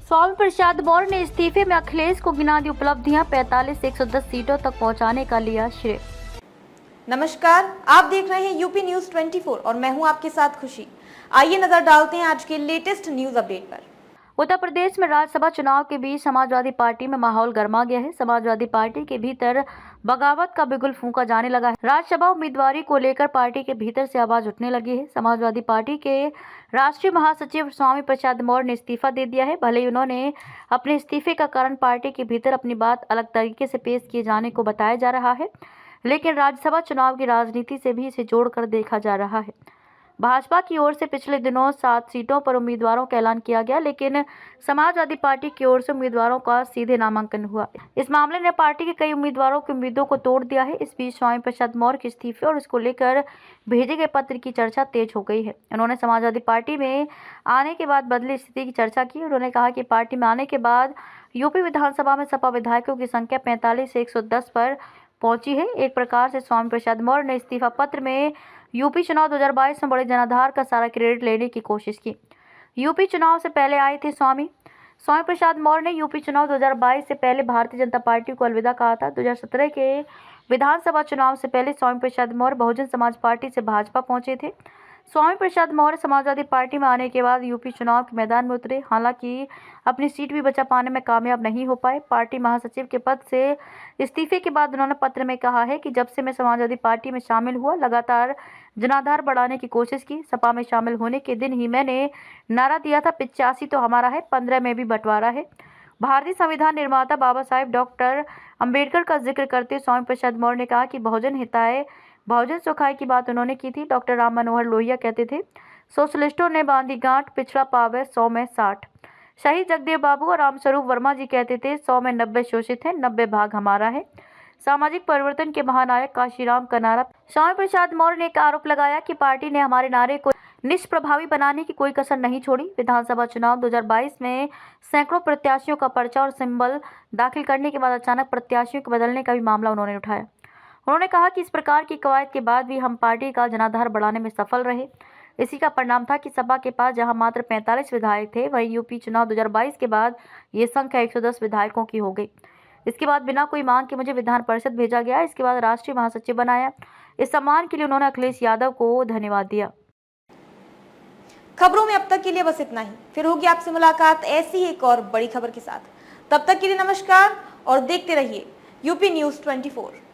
स्वामी प्रसाद मौर्य ने इस्तीफे में अखिलेश को गिना दी उपलब्धियां, 45 से 110 सीटों तक पहुंचाने का लिया श्रेय। नमस्कार, आप देख रहे हैं यूपी न्यूज 24 और मैं हूं आपके साथ खुशी। आइए नजर डालते हैं आज के लेटेस्ट न्यूज अपडेट पर। उत्तर प्रदेश में राज्यसभा चुनाव के बीच समाजवादी पार्टी में माहौल गर्मा गया है। समाजवादी पार्टी के भीतर बगावत का बिगुल फूंका जाने लगा है। राज्यसभा उम्मीदवारी को लेकर पार्टी के भीतर से आवाज उठने लगी है। समाजवादी पार्टी के राष्ट्रीय महासचिव स्वामी प्रसाद मौर्य ने इस्तीफा दे दिया है। भले ही उन्होंने अपने इस्तीफे का कारण पार्टी के भीतर अपनी बात अलग तरीके से पेश किए जाने को बताया जा रहा है, लेकिन राज्यसभा चुनाव की राजनीति से भी इसे जोड़कर देखा जा रहा है। भाजपा की ओर से पिछले दिनों 7 सीटों पर उम्मीदवारों का ऐलान किया गया, लेकिन समाजवादी पार्टी की ओर से उम्मीदवारों का सीधे नामांकन हुआ। इस मामले ने पार्टी के कई उम्मीदवारों की उम्मीदों को तोड़ दिया है। इस बीच स्वामी प्रसाद मौर्य के इस्तीफे और इसको लेकर भेजे गए पत्र की चर्चा तेज हो गई है। उन्होंने समाजवादी पार्टी में आने के बाद बदली स्थिति की चर्चा की। उन्होंने कहा कि पार्टी में आने के बाद यूपी विधानसभा में सपा विधायकों की संख्या 45 से 110 पर पहुंची है। एक प्रकार से स्वामी प्रसाद मौर्य ने इस्तीफा पत्र में यूपी चुनाव 2022 में बड़े जनाधार का सारा क्रेडिट लेने की कोशिश की। यूपी चुनाव से पहले आए थे स्वामी प्रसाद मौर्य ने यूपी चुनाव 2022 से पहले भारतीय जनता पार्टी को अलविदा कहा था। 2017 के विधानसभा चुनाव से पहले स्वामी प्रसाद मौर्य बहुजन समाज पार्टी से भाजपा पहुंचे थे। स्वामी प्रसाद मौर्य समाजवादी पार्टी में आने के बाद यूपी चुनाव के मैदान में उतरे, हालांकि अपनी सीट भी बचा पाने में कामयाब नहीं हो पाए। पार्टी महासचिव के पद से इस्तीफे के बाद उन्होंने पत्र में कहा है कि जब से मैं समाजवादी पार्टी में शामिल हुआ, लगातार जनाधार बढ़ाने की कोशिश की। सपा में शामिल होने के दिन ही मैंने नारा दिया था, 85 तो हमारा है, 15 में भी बंटवारा है। भारतीय संविधान निर्माता बाबा साहेब डॉक्टर अंबेडकर का जिक्र करते स्वामी प्रसाद मौर्य ने कहा कि बहुजन हिताय बहुजन सुखाय की बात उन्होंने की थी। डॉक्टर राम मनोहर लोहिया कहते थे, सोशलिस्टों ने बांधी गांठ, पिछड़ा पावे 100 में 60। शहीद जगदेव बाबू और रामस्वरूप वर्मा जी कहते थे, 100 में 90 शोषित है, 90 भाग हमारा है। सामाजिक परिवर्तन के महानायक काशीराम का नारा। स्वामी प्रसाद मौर्य ने एक आरोप लगाया कि पार्टी ने हमारे नारे को निष्प्रभावी बनाने की कोई कसर नहीं छोड़ी। विधानसभा चुनाव 2022 में सैकड़ों प्रत्याशियों का पर्चा और सिंबल दाखिल करने के बाद अचानक प्रत्याशियों को बदलने का भी मामला उन्होंने उठाया। उन्होंने कहा कि इस प्रकार की कवायद के बाद भी हम पार्टी का जनाधार बढ़ाने में सफल रहे। इसी का परिणाम था कि सपा के पास जहां मात्र 45 विधायक थे, वहीं यूपी चुनाव 2022 के बाद ये संख्या 110 विधायकों की हो गई। इसके बाद बिना कोई मांग के मुझे विधान परिषद भेजा गया। इसके बाद राष्ट्रीय महासचिव बनाया। इस सम्मान के लिए उन्होंने अखिलेश यादव को धन्यवाद दिया। खबरों में अब तक के लिए बस इतना ही। फिर होगी आपसे मुलाकात ऐसी एक और बड़ी खबर के साथ। तब तक के लिए नमस्कार और देखते रहिए यूपी न्यूज 24।